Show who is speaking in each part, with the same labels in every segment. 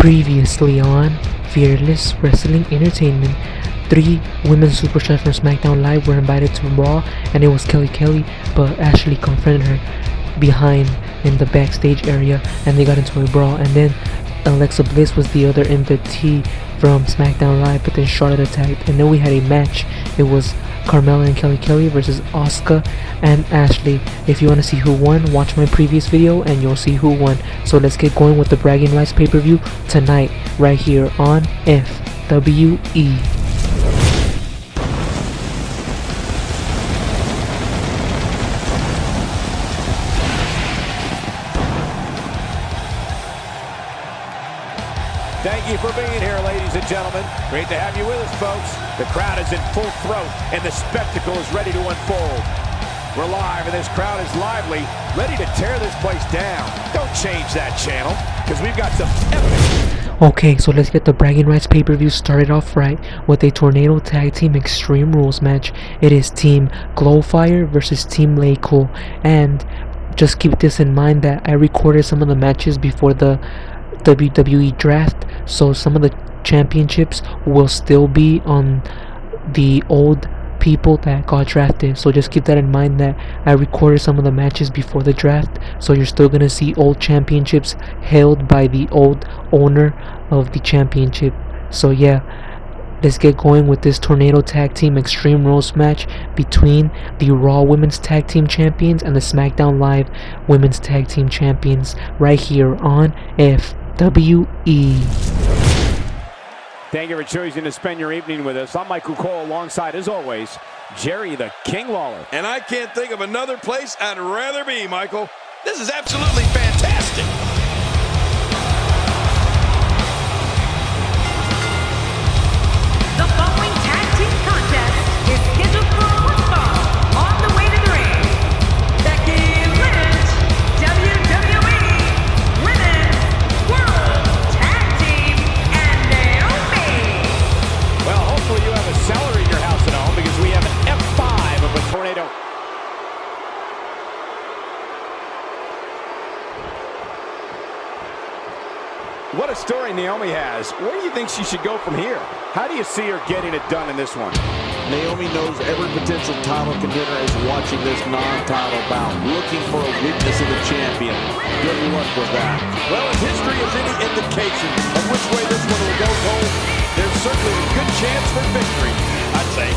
Speaker 1: Previously on Fearless Wrestling Entertainment, 3 women's superstars from SmackDown Live were invited to Raw, and it was Kelly, but Ashley confronted her behind in the backstage area, and they got into a brawl. And then Alexa Bliss was the other invitee from SmackDown Live, but then Charlotte attacked, and then we had a match. It was Carmella and Kelly versus Asuka and Ashley. If you want to see who won, watch my previous video and you'll see who won. So let's get going with the Bragging Rights pay-per-view tonight, right here on FWE.
Speaker 2: Thank you for being here, ladies and gentlemen. Great to have you with us, folks. The crowd is in full throat, and the spectacle is ready to unfold. We're live, and this crowd is lively, ready to tear this place down. Don't change that channel, because we've got some epic...
Speaker 1: Okay, so let's get the Bragging Rights pay-per-view started off right with a Tornado Tag Team Extreme Rules match. It is Team Glofire versus Team LayCool, and just keep this in mind that I recorded some of the matches before the WWE draft, so some of the championships will still be on the old people that got drafted. So just keep that in mind, that I recorded some of the matches before the draft, so you're still gonna see old championships held by the old owner of the championship. So yeah, let's get going with this Tornado Tag Team Extreme Rules match between the Raw Women's Tag Team Champions and the SmackDown Live Women's Tag Team Champions, right here on FWE.
Speaker 2: Thank you for choosing to spend your evening with us. I'm Michael Cole, alongside, as always, Jerry the King Lawler.
Speaker 3: And I can't think of another place I'd rather be, Michael. This is absolutely fantastic.
Speaker 4: The following tag team contest is scheduled for one fall on the way to the ring. Becky Lynch, WWE Women's World Tag Team, and Naomi.
Speaker 2: Well, hopefully you have a cellar in your house at home, because we have an F5 of a tornado. What a story Naomi has. Where do you think she should go from here? How do you see her getting it done in this one?
Speaker 5: Naomi knows every potential title contender is watching this non-title bout, looking for a weakness in the champion. Good luck with that.
Speaker 3: Well, if history is any indication of which way this one will go, Cole, there's certainly a good chance for victory, I'd say.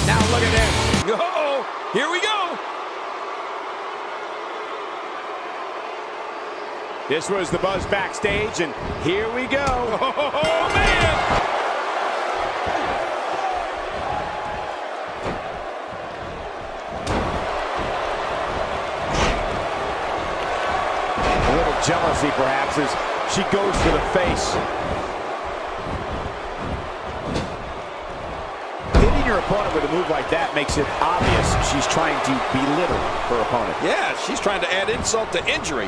Speaker 2: Now look at this.
Speaker 3: Uh-oh, here we go.
Speaker 2: This was the buzz backstage, and here we go.
Speaker 3: Oh, man!
Speaker 2: A little jealousy, perhaps, as she goes for the face. Hitting your opponent with a move like that makes it obvious she's trying to belittle her opponent.
Speaker 3: Yeah, she's trying to add insult to injury.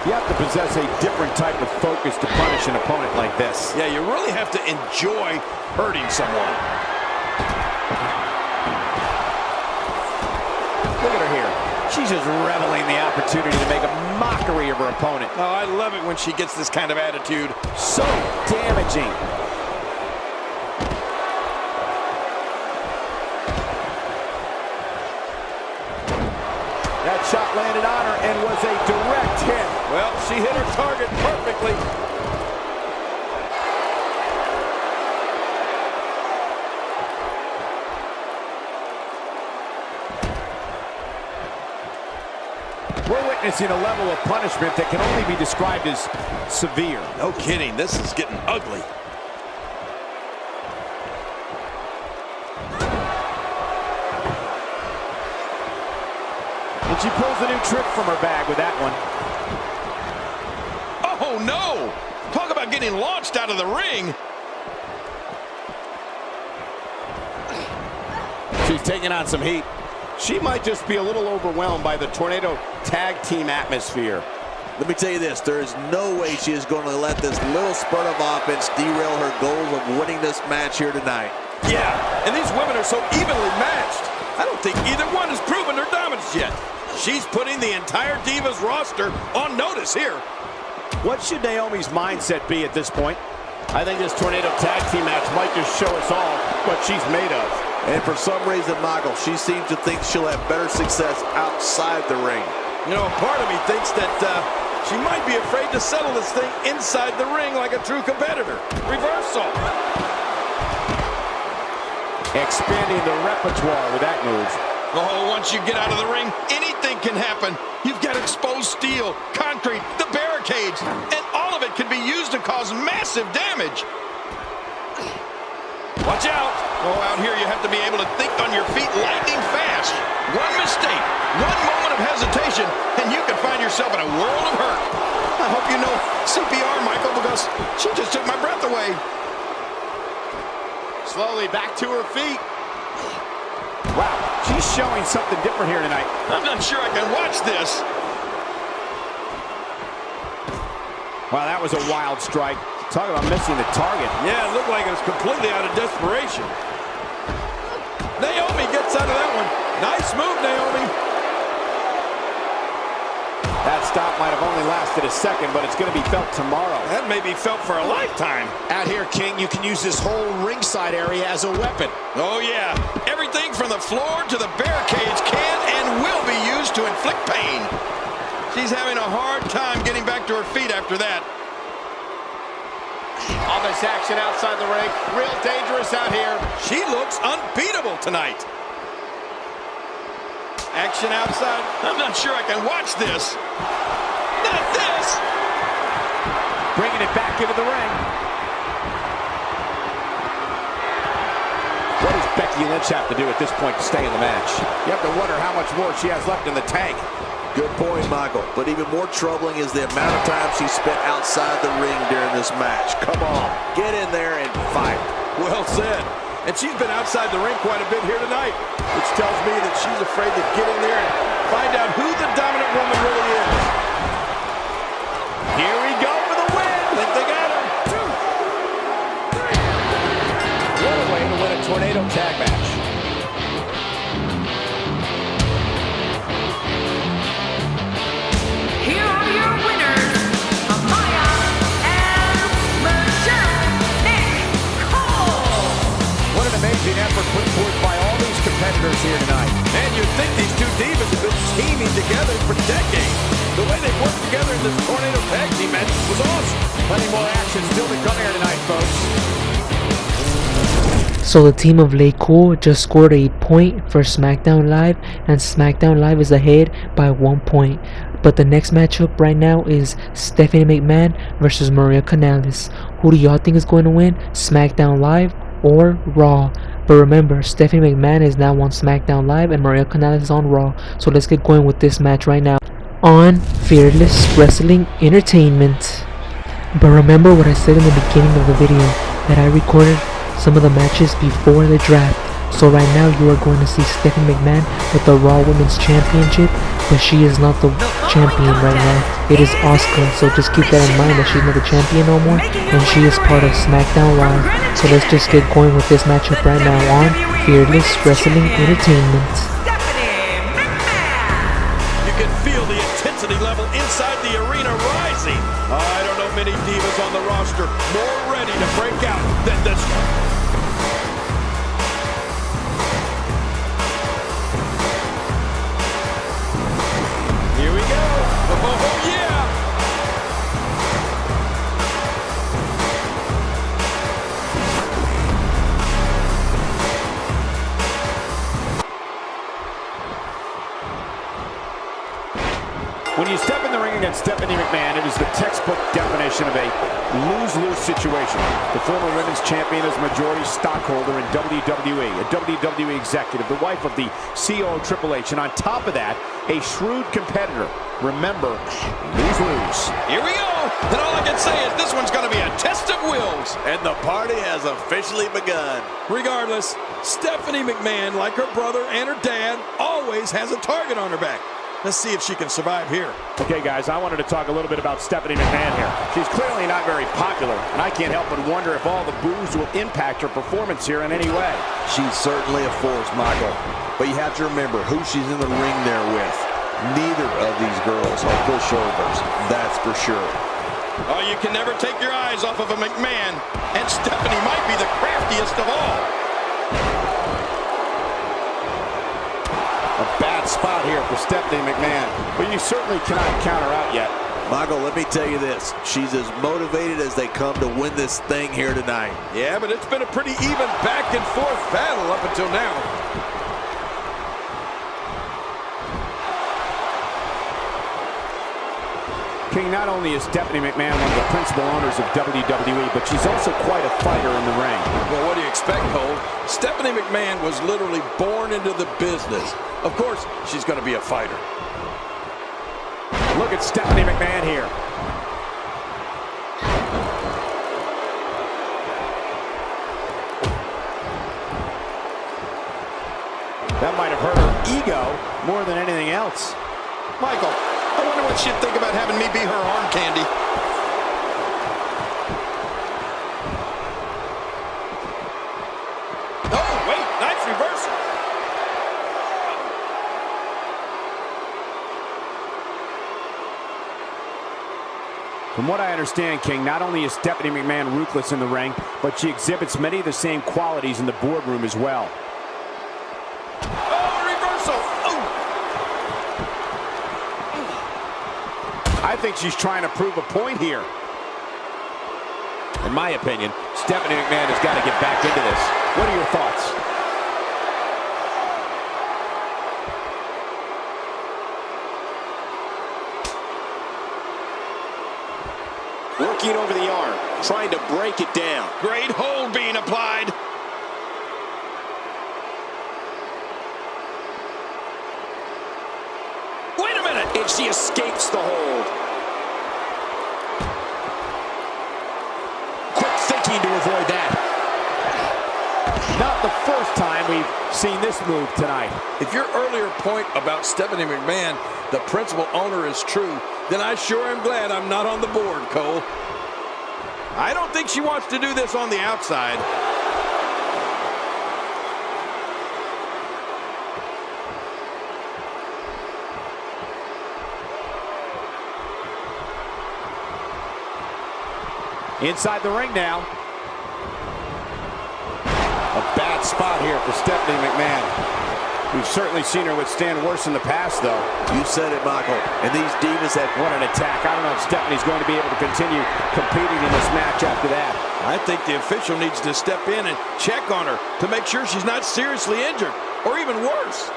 Speaker 2: You have to possess a different type of focus to punish an opponent like this.
Speaker 3: Yeah, you really have to enjoy hurting someone.
Speaker 2: Look at her here. She's just reveling the opportunity to make a mockery of her opponent.
Speaker 3: Oh, I love it when she gets this kind of attitude.
Speaker 2: So damaging. That shot landed on her and was a direct hit.
Speaker 3: Well, she hit her target perfectly.
Speaker 2: We're witnessing a level of punishment that can only be described as severe.
Speaker 3: No kidding, this is getting ugly.
Speaker 2: And she pulls a new trick from her bag with that one.
Speaker 3: Oh, no! Talk about getting launched out of the ring.
Speaker 2: She's taking on some heat. She might just be a little overwhelmed by the Tornado Tag Team atmosphere.
Speaker 5: Let me tell you this, there is no way she is going to let this little spurt of offense derail her goals of winning this match here tonight.
Speaker 3: Yeah, and these women are so evenly matched. I don't think either one has proven their dominance yet. she's putting the entire Divas roster on notice here.
Speaker 2: What should Naomi's mindset be at this point? I think this Tornado Tag Team match might just show us all what she's made of.
Speaker 5: And for some reason, Michael, she seems to think she'll have better success outside the ring.
Speaker 3: You know, part of me thinks that she might be afraid to settle this thing inside the ring like a true competitor. Reversal.
Speaker 2: Expanding the repertoire with that move.
Speaker 3: Oh, once you get out of the ring, anything can happen. You've got exposed steel, concrete, the barricades, and all of it can be used to cause massive damage. Watch out. Oh, out here you have to be able to think on your feet lightning fast. One mistake, one moment of hesitation, and you can find yourself in a world of hurt. I hope you know CPR, Michael, because she just took my breath away.
Speaker 2: Slowly back to her feet. Wow, she's showing something different here tonight.
Speaker 3: I'm not sure I can watch this.
Speaker 2: Wow, that was a wild strike. Talk about missing the target.
Speaker 3: Yeah, it looked like it was completely out of desperation. Naomi gets out of that one. Nice move, Naomi.
Speaker 2: That stop might have only lasted a second, but it's going to be felt tomorrow.
Speaker 3: That may be felt for a lifetime.
Speaker 2: Out here, King, you can use this whole ringside area as a weapon.
Speaker 3: Oh, yeah. Everything from the floor to the barricades can and will be used to inflict pain. She's having a hard time getting back to her feet after that.
Speaker 2: All this action outside the ring. Real dangerous out here.
Speaker 3: She looks unbeatable tonight. Action outside. I'm not sure I can watch this. Not this.
Speaker 2: Bringing it back into the ring. What does Becky Lynch have to do at this point to stay in the match? You have to wonder how much more she has left in the tank.
Speaker 5: Good point, Michael. But even more troubling is the amount of time she spent outside the ring during this match. Come on, get in there and fight.
Speaker 3: Well said. And she's been outside the ring quite a bit here tonight, which tells me that she's afraid to get in there and find out who the dominant woman really is.
Speaker 2: Here we go for the win.
Speaker 3: I think they got her.
Speaker 2: 2. What a way to win a tornado tag match.
Speaker 4: Here are your winners, Amaya and Michelle Nicole.
Speaker 2: What an amazing effort put forth by all these competitors here tonight.
Speaker 3: And you'd think these two divas have been teaming together for decades. The way they worked together in this Tornado Tag Team match was awesome.
Speaker 2: Plenty more action still to come here tonight, folks.
Speaker 1: So the team of LayCool just scored a point for SmackDown Live, and SmackDown Live is ahead by 1 point. But the next matchup right now is Stephanie McMahon versus Maria Kanellis. Who do y'all think is going to win? SmackDown Live or Raw? But remember, Stephanie McMahon is now on SmackDown Live and Maria Kanellis is on Raw. So let's get going with this match right now on Fearless Wrestling Entertainment. But remember what I said in the beginning of the video, that I recorded some of the matches before the draft. So right now you are going to see Stephanie McMahon with the Raw Women's Championship, but she is not the champion right now. It is Asuka, so just keep that in mind that she's not the champion no more, and she is part of SmackDown Live. So let's just get going with this matchup right now on Fearless Wrestling Entertainment.
Speaker 3: You can feel the intensity level inside the arena rising. I don't know many divas on the roster more ready to break out than this one. Here we go. Oh, yeah.
Speaker 2: When you step in the ring against Stephanie McMahon, it is the textbook definition of a lose-lose situation. The former women's champion is majority stockholder in WWE, a WWE executive, the wife of the CEO Triple H, and on top of that, a shrewd competitor. Remember, lose-lose.
Speaker 3: Here we go. And all I can say is this one's going to be a test of wills.
Speaker 5: And the party has officially begun.
Speaker 3: Regardless, Stephanie McMahon, like her brother and her dad, always has a target on her back. Let's see if she can survive here.
Speaker 2: Okay, guys, I wanted to talk a little bit about Stephanie McMahon here. She's clearly not very popular, and I can't help but wonder if all the boos will impact her performance here in any way.
Speaker 5: She's certainly a force, Michael. But you have to remember who she's in the ring there with. Neither of these girls are pushovers, that's for sure.
Speaker 3: Oh, you can never take your eyes off of a McMahon, and Stephanie might be the craftiest of all.
Speaker 2: A bad spot here for Stephanie McMahon, but you certainly cannot count her out yet.
Speaker 5: Michael, let me tell you this. She's as motivated as they come to win this thing here tonight.
Speaker 3: Yeah, but it's been a pretty even back and forth battle up until now.
Speaker 2: King, not only is Stephanie McMahon one of the principal owners of WWE, but she's also quite a fighter in the ring.
Speaker 3: Well, what do you expect, Cole? Stephanie McMahon was literally born into the business. Of course, she's going to be a fighter.
Speaker 2: Look at Stephanie McMahon here. That might have hurt her ego more than anything else.
Speaker 3: Michael, I wonder what she'd think about having me be her arm candy. Oh, wait, nice reversal.
Speaker 2: From what I understand, King, not only is Stephanie McMahon ruthless in the ring, but she exhibits many of the same qualities in the boardroom as well.
Speaker 3: Oh, reversal. Oh.
Speaker 2: I think she's trying to prove a point here.
Speaker 3: In my opinion, Stephanie McMahon has got to get back into this. What are your thoughts?
Speaker 6: Working over the arm, trying to break it down.
Speaker 3: Great hold being applied. Wait a minute.
Speaker 6: And she escapes the hold. Quick thinking to avoid that.
Speaker 2: Not the first time we've seen this move tonight.
Speaker 3: If your earlier point about Stephanie McMahon, the principal owner, is true, then I sure am glad I'm not on the board, Cole. I don't think she wants to do this on the outside.
Speaker 2: Inside the ring now.
Speaker 3: A bad spot here for Stephanie McMahon.
Speaker 2: We've certainly seen her withstand worse in the past, though.
Speaker 5: You said it, Michael. And these divas have...
Speaker 2: What an attack. I don't know if Stephanie's going to be able to continue competing in this match after that.
Speaker 3: I think the official needs to step in and check on her to make sure she's not seriously injured, or even worse.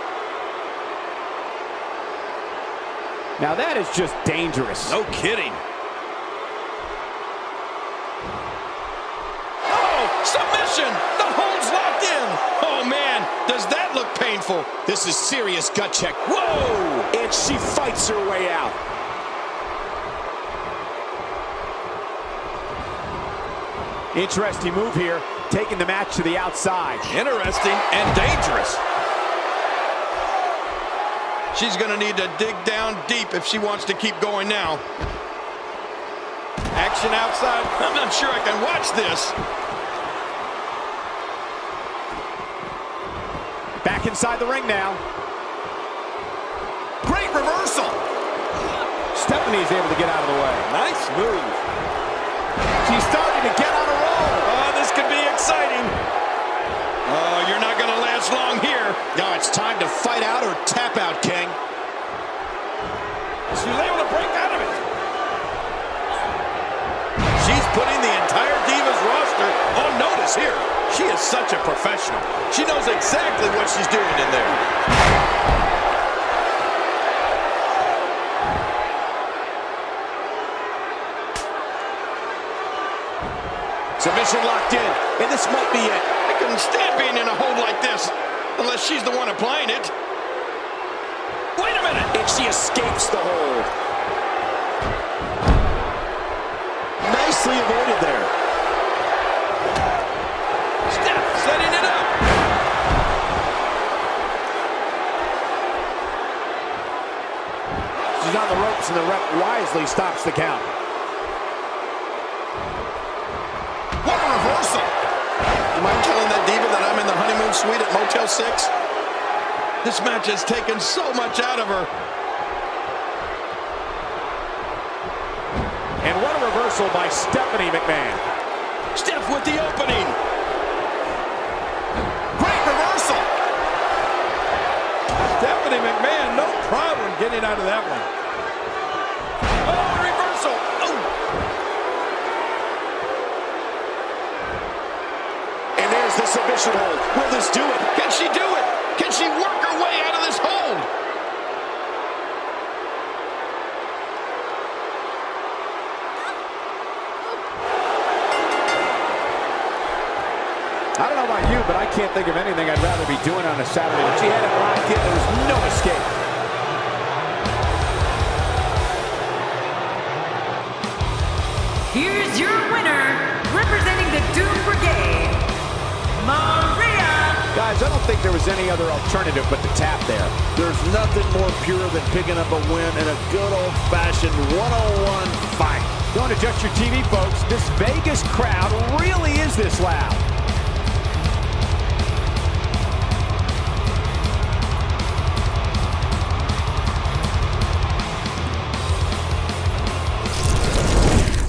Speaker 2: Now that is just dangerous.
Speaker 3: No kidding. Oh, submission! The hold's locked in! Oh, man, does that look painful?
Speaker 6: This is serious gut check.
Speaker 3: Whoa!
Speaker 6: And she fights her way out.
Speaker 2: Interesting move here, taking the match to the outside.
Speaker 3: Interesting and dangerous. She's going to need to dig down deep if she wants to keep going now. Action outside. I'm not sure I can watch this.
Speaker 2: Back inside the ring now.
Speaker 3: Great reversal.
Speaker 2: Stephanie is able to get out of the way.
Speaker 3: Nice move.
Speaker 2: She's starting to get on a roll.
Speaker 3: Oh, this could be exciting. Oh, you're not going to last long here.
Speaker 6: Now it's time to fight out or tap out, King.
Speaker 3: She's able to break out of it. She's putting the entire Divas roster on notice here. She is such a professional. She knows exactly what she's doing in there.
Speaker 6: Submission locked in, and this might be it.
Speaker 3: I couldn't stand being in a hold like this, unless she's the one applying it. Wait a minute!
Speaker 6: And she escapes the hold. Nicely avoided there.
Speaker 3: Steph setting it up.
Speaker 2: She's on the ropes, and the ref wisely stops the count.
Speaker 3: What a reversal! Am I telling that diva that I'm in the honeymoon suite at Motel 6? This match has taken so much out of her.
Speaker 2: And what a reversal by Stephanie McMahon.
Speaker 3: Steph with the opening. Great reversal.
Speaker 7: Stephanie McMahon, no problem getting out of that one.
Speaker 3: Oh, reversal. Oh.
Speaker 6: And there's the submission hold. Will this do it?
Speaker 3: Can she do it? Can she work her way out of this hold?
Speaker 2: I don't know about you, but I can't think of anything I'd rather be doing on a Saturday. When she had it locked in, there was no escape.
Speaker 4: Here's your winner, representing the Doom Brigade, Maria.
Speaker 2: Guys, I don't think there was any other alternative but the tap there.
Speaker 5: There's nothing more pure than picking up a win in a good old-fashioned one-on-one fight.
Speaker 2: Don't adjust your TV, folks. This Vegas crowd really is this loud.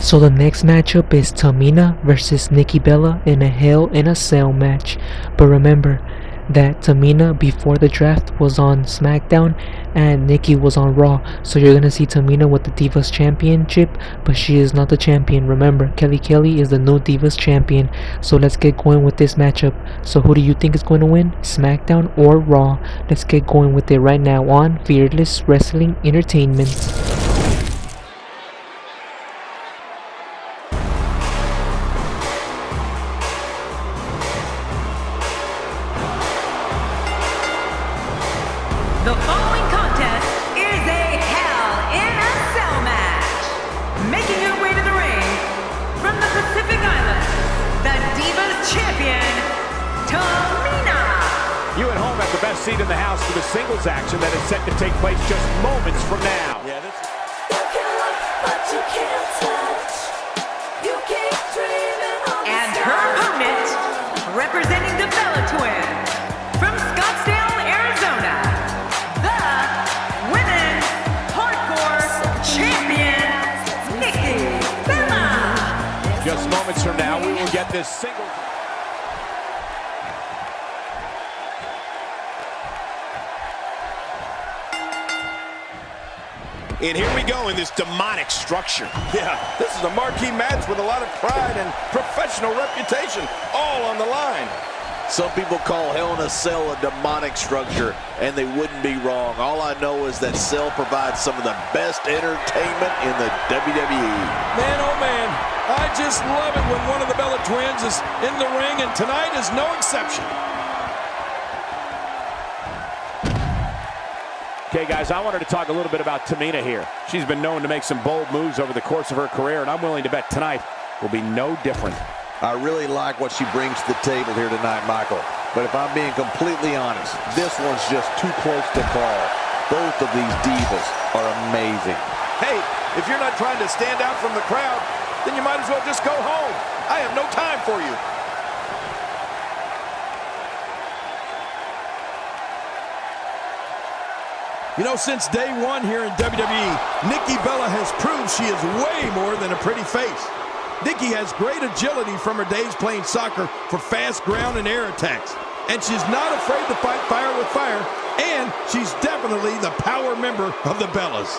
Speaker 1: So the next matchup is Tamina versus Nikki Bella in a Hell in a Cell match. But remember that Tamina before the draft was on SmackDown and Nikki was on Raw. So you're gonna see Tamina with the Divas Championship, but she is not the champion. Remember, Kelly is the new Divas Champion. So let's get going with this matchup. So who do you think is going to win? SmackDown or Raw? Let's get going with it right now on Fearless Wrestling Entertainment.
Speaker 4: The following contest is a Hell in a Cell match. Making her way to the ring from the Pacific Islands, the Divas Champion, Tamina.
Speaker 2: You at home have the best seat in the house for the singles action that is set to take place just moments from now.
Speaker 8: You can look, but you can't touch. You keep dreaming on the
Speaker 4: And her opponent, representing the Bella Twins, from Scottsdale, Arizona, the Women's Hardcore Champion, Nikki Bella.
Speaker 2: Just moments from now, we will get this single.
Speaker 3: And here we go in this demonic structure.
Speaker 7: Yeah, this is a marquee match with a lot of pride and professional reputation, all on the line.
Speaker 5: Some people call Hell in a Cell a demonic structure, and they wouldn't be wrong. All I know is that Cell provides some of the best entertainment in the WWE.
Speaker 7: Man, oh man, I just love it when one of the Bella Twins is in the ring, and tonight is no exception.
Speaker 2: Okay, guys, I wanted to talk a little bit about Tamina here. She's been known to make some bold moves over the course of her career, and I'm willing to bet tonight will be no different.
Speaker 5: I really like what she brings to the table here tonight, Michael. But if I'm being completely honest, this one's just too close to call. Both of these divas are amazing.
Speaker 7: Hey, if you're not trying to stand out from the crowd, then you might as well just go home. I have no time for you. You know, since day one here in WWE, Nikki Bella has proved she is way more than a pretty face. Nikki has great agility from her days playing soccer for fast ground and air attacks. And she's not afraid to fight fire with fire, and she's definitely the power member of the Bellas.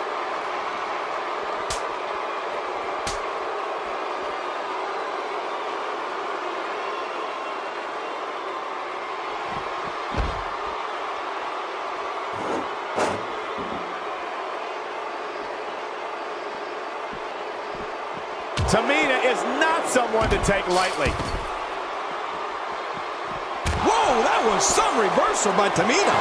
Speaker 2: Tamina is not someone to take lightly.
Speaker 7: Whoa, that was some reversal by Tamina.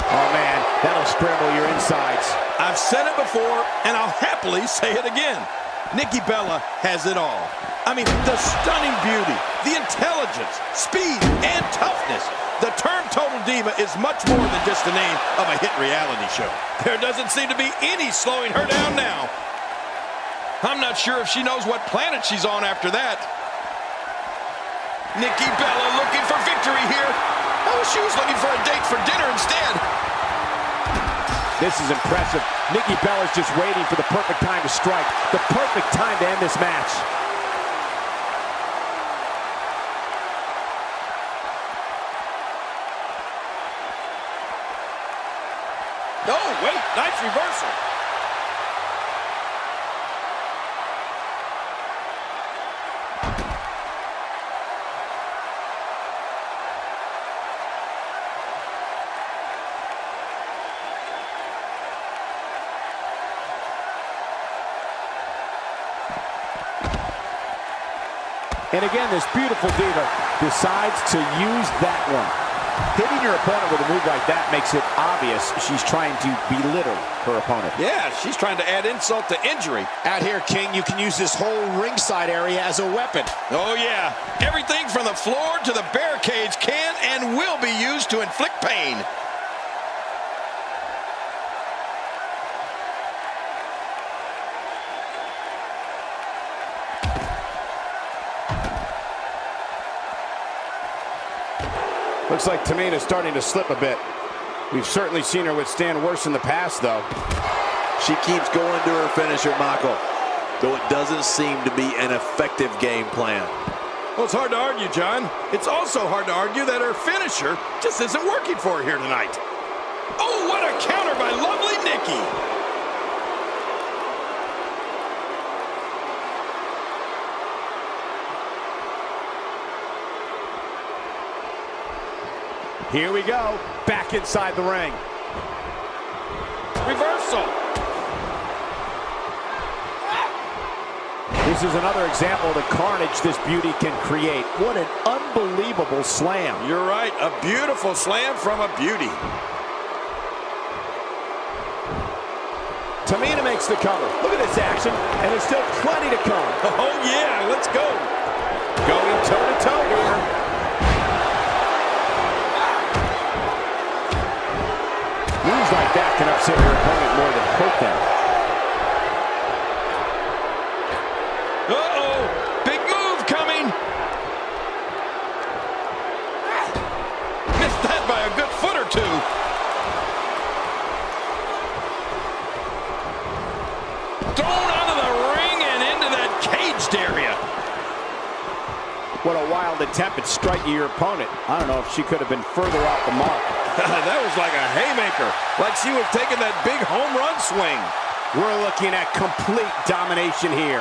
Speaker 2: Oh, man, that'll scramble your insides.
Speaker 7: I've said it before, and I'll happily say it again. Nikki Bella has it all. I mean, the stunning beauty, the intelligence, speed, and toughness. The term Total Diva is much more than just the name of a hit reality show. There doesn't seem to be any slowing her down now. I'm not sure if she knows what planet she's on after that. Nikki Bella looking for victory here. Oh, she was looking for a date for dinner instead.
Speaker 2: This is impressive. Nikki Bella's just waiting for the perfect time to strike, the perfect time to end this match.
Speaker 7: Oh, wait, nice reversal.
Speaker 2: And again, this beautiful diva decides to use that one. Hitting your opponent with a move like that makes it obvious she's trying to belittle her opponent.
Speaker 7: Yeah, she's trying to add insult to injury.
Speaker 6: Out here, King, you can use this whole ringside area as a weapon.
Speaker 7: Oh, yeah. Everything from the floor to the barricades can and will be used to inflict pain.
Speaker 2: Looks like Tamina's starting to slip a bit. We've certainly seen her withstand worse in the past, though.
Speaker 5: She keeps going to her finisher, Michael, though it doesn't seem to be an effective game plan.
Speaker 7: Well, it's hard to argue, John. It's also hard to argue that her finisher just isn't working for her here tonight. Oh, what a counter by lovely Nikki.
Speaker 2: Here we go, back inside the ring.
Speaker 7: Reversal.
Speaker 2: This is another example of the carnage this beauty can create. What an unbelievable slam.
Speaker 7: You're right, a beautiful slam from a beauty.
Speaker 2: Tamina makes the cover. Look at this action, and there's still plenty to come.
Speaker 7: Oh, yeah, let's go.
Speaker 2: Going toe-to-toe here. Moves like that can upset your opponent more than hurt them.
Speaker 7: Uh-oh, big move coming. Missed that by a good foot or two. Thrown out of the ring and into that caged area.
Speaker 2: What a wild attempt at striking your opponent. I don't know if she could have been further off the mark.
Speaker 7: That was like a haymaker, like she was taking that big home run swing.
Speaker 2: We're looking at complete domination here.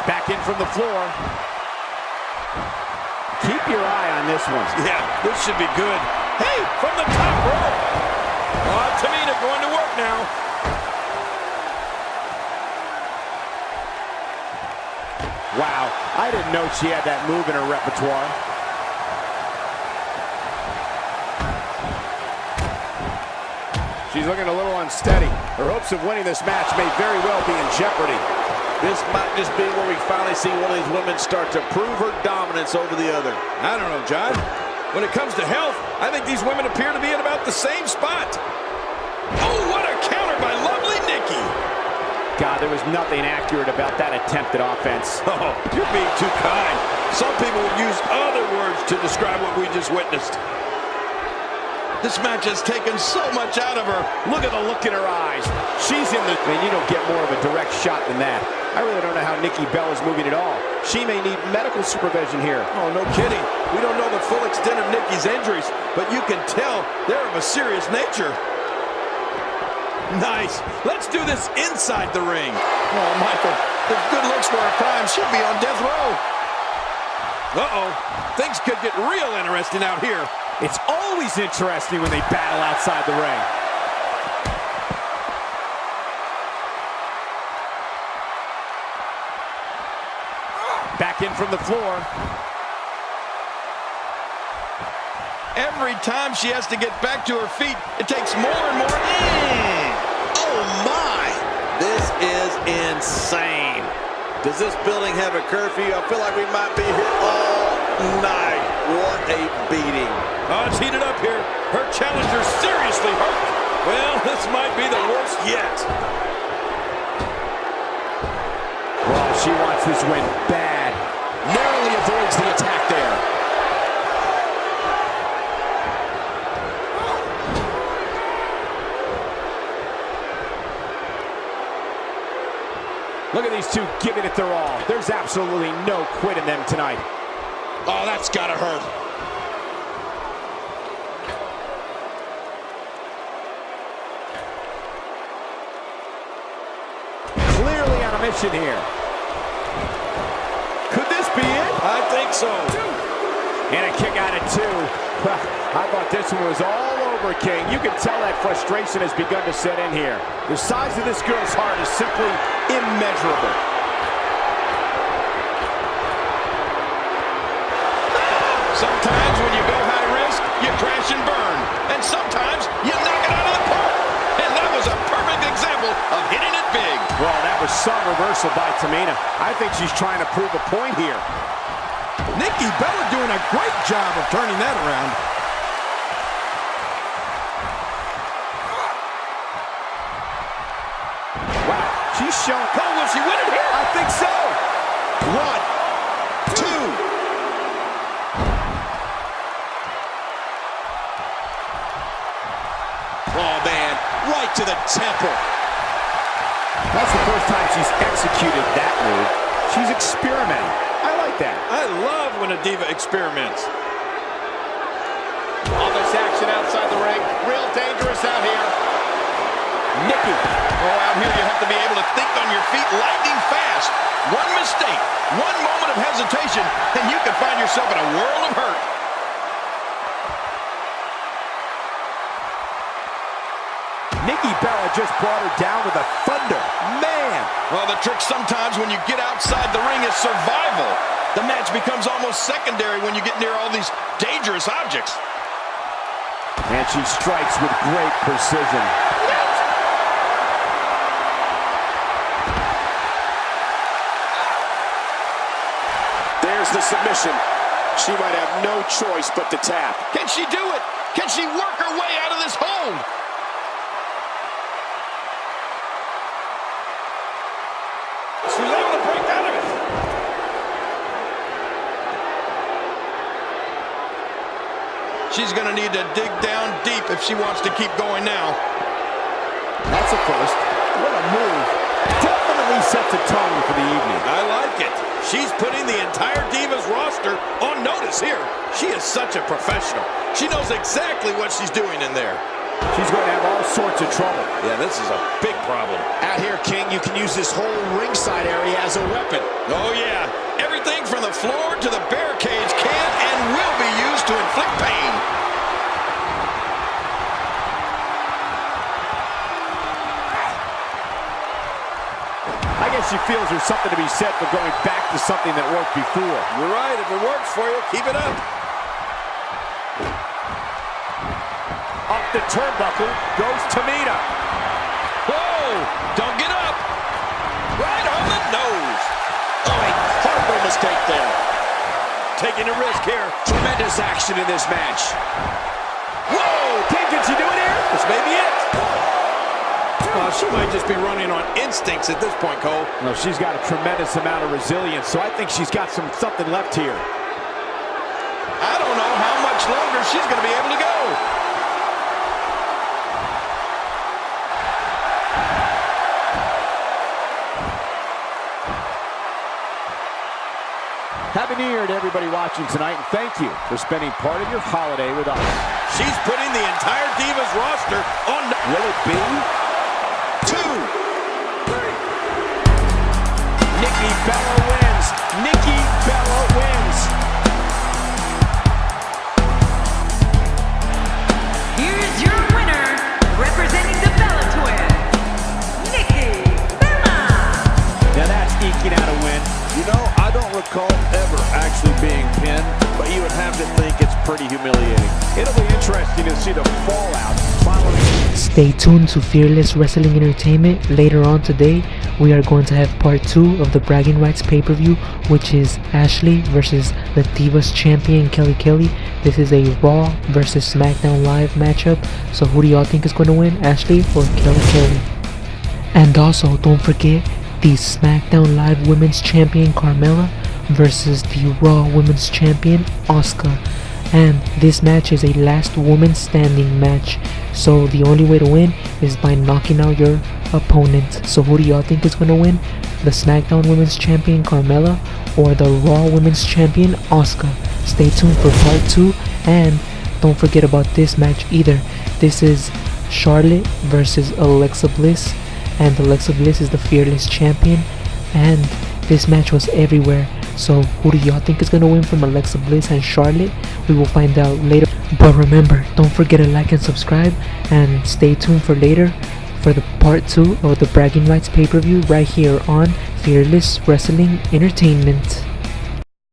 Speaker 2: Back in from the floor. Keep your eye on this one.
Speaker 7: Yeah, this should be good. Hey, from the top rope. Oh, Tamina going to work now.
Speaker 2: Wow, I didn't know she had that move in her repertoire. She's looking a little unsteady. Her hopes of winning this match may very well be in jeopardy.
Speaker 5: This might just be where we finally see one of these women start to prove her dominance over the other.
Speaker 7: I don't know, John. When it comes to health, I think these women appear to be in about the same spot. Oh, what a counter by lovely Nikki.
Speaker 2: God, there was nothing accurate about that attempted offense.
Speaker 7: Oh, you're being too kind. Some people would use other words to describe what we just witnessed. This match has taken so much out of her.
Speaker 2: Look at the look in her eyes. She's in the... Man, you don't get more of a direct shot than that. I really don't know how Nikki Bella's moving at all. She may need medical supervision here.
Speaker 7: Oh, no kidding. We don't know the full extent of Nikki's injuries, but you can tell they're of a serious nature. Nice. Let's do this inside the ring. Oh, Michael, if good looks were a crime, she'd be on death row. Uh-oh. Things could get real interesting out here.
Speaker 2: It's always interesting when they battle outside the ring. Back in from the floor.
Speaker 7: Every time she has to get back to her feet, it takes more and more.
Speaker 5: Oh, my! This is insane. Does this building have a curfew? I feel like we might be here all night. What a beating.
Speaker 7: Oh, it's heated up here. Her challenger's seriously hurt. Well, this might be the worst yet.
Speaker 2: Well, she wants this win bad.
Speaker 6: Narrowly avoids the attack there.
Speaker 2: Look at these two giving it their all. There's absolutely no quit in them tonight.
Speaker 3: Oh, that's gotta hurt.
Speaker 2: Clearly on a mission here. Could this be it?
Speaker 3: I think so.
Speaker 2: And a kick out at 2. I thought this one was all over, King. You can tell that frustration has begun to set in here. The size of this girl's heart is simply immeasurable.
Speaker 3: Sometimes when you go high risk, you crash and burn. And sometimes you knock it out of the park. And that was a perfect example of hitting it big.
Speaker 2: Well, that was some reversal by Tamina. I think she's trying to prove a point here.
Speaker 7: Nikki Bella doing a great job of turning that around.
Speaker 2: Wow, she's showing.
Speaker 3: Oh, will she win it here?
Speaker 2: I think so.
Speaker 3: 1, 2. Oh, man, right to the temple.
Speaker 2: That's the first time she's executed that move. She's experimenting. I like that.
Speaker 3: I love when a diva experiments.
Speaker 2: All this action outside the ring. Real dangerous out here. Nikki.
Speaker 3: Oh, out here you have to be able to think on your feet lightning fast. One mistake, one moment of hesitation, and you can find yourself in a world of hurt.
Speaker 2: Nikki Bella just brought her down with a thunder. Man!
Speaker 3: Well, the trick sometimes when you get outside the ring is survival. The match becomes almost secondary when you get near all these dangerous objects.
Speaker 2: And she strikes with great precision.
Speaker 6: There's the submission. She might have no choice but to tap.
Speaker 3: Can she do it? Can she work her way out of this hold? She's able to break out of it. She's going to need to dig down deep if she wants to keep going now.
Speaker 2: That's a first. What a move. Definitely sets a tone for the evening.
Speaker 3: I like it. She's putting the entire Divas roster on notice here. She is such a professional. She knows exactly what she's doing in there.
Speaker 2: She's going to have all sorts of trouble.
Speaker 3: Yeah, this is a big problem.
Speaker 6: Out here, King, you can use this whole ringside area as a weapon.
Speaker 3: Oh, yeah. Everything from the floor to the barricades can and will be used to inflict pain.
Speaker 2: I guess she feels there's something to be said for going back to something that worked before.
Speaker 3: You're right. If it works for you, keep it up.
Speaker 2: Up the turnbuckle goes Tamina.
Speaker 3: Whoa! Don't get up. Right on the nose.
Speaker 6: Oh, a horrible mistake there.
Speaker 3: Taking a risk here.
Speaker 6: Tremendous action in this match.
Speaker 3: Whoa!
Speaker 2: Can she do it here?
Speaker 3: This may be it. She might just be running on instincts at this point, Cole.
Speaker 2: No, she's got a tremendous amount of resilience, so I think she's got something left here.
Speaker 3: I don't know how much longer she's going to be able to go.
Speaker 2: Happy New Year to everybody watching tonight, and thank you for spending part of your holiday with us.
Speaker 3: She's putting the entire Divas roster on.
Speaker 2: Will it be?
Speaker 3: 2.
Speaker 2: Nikki Bella wins. Nikki Bella wins.
Speaker 4: Here's your winner, representing the Bella Twins, Nikki Bella.
Speaker 2: Now that's eking out a win.
Speaker 5: You know, I don't recall ever actually being pinned, but you would have to think it's pretty humiliating.
Speaker 2: It'll be interesting to see the fallout following.
Speaker 1: Stay tuned to Fearless Wrestling Entertainment. Later on today, we are going to have part 2 of the Bragging Rights pay-per-view, which is Ashley versus the Divas champion Kelly Kelly. This is a Raw versus SmackDown Live matchup. So who do y'all think is going to win, Ashley or Kelly Kelly? And also, don't forget the SmackDown Live Women's Champion Carmella versus the Raw Women's Champion Asuka. And this match is a last woman standing match, so the only way to win is by knocking out your opponent. So who do y'all think is going to win? the SmackDown Women's Champion Carmella or the Raw Women's Champion Asuka. Stay tuned for part 2, and don't forget about this match either. This is Charlotte versus Alexa Bliss, and Alexa Bliss is the Fearless Champion, and this match was everywhere. So who do y'all think is gonna win from Alexa Bliss and Charlotte? We will find out later. But remember, don't forget to like and subscribe, and stay tuned for later for the part 2 of the Bragging Rights pay-per-view right here on Fearless Wrestling Entertainment.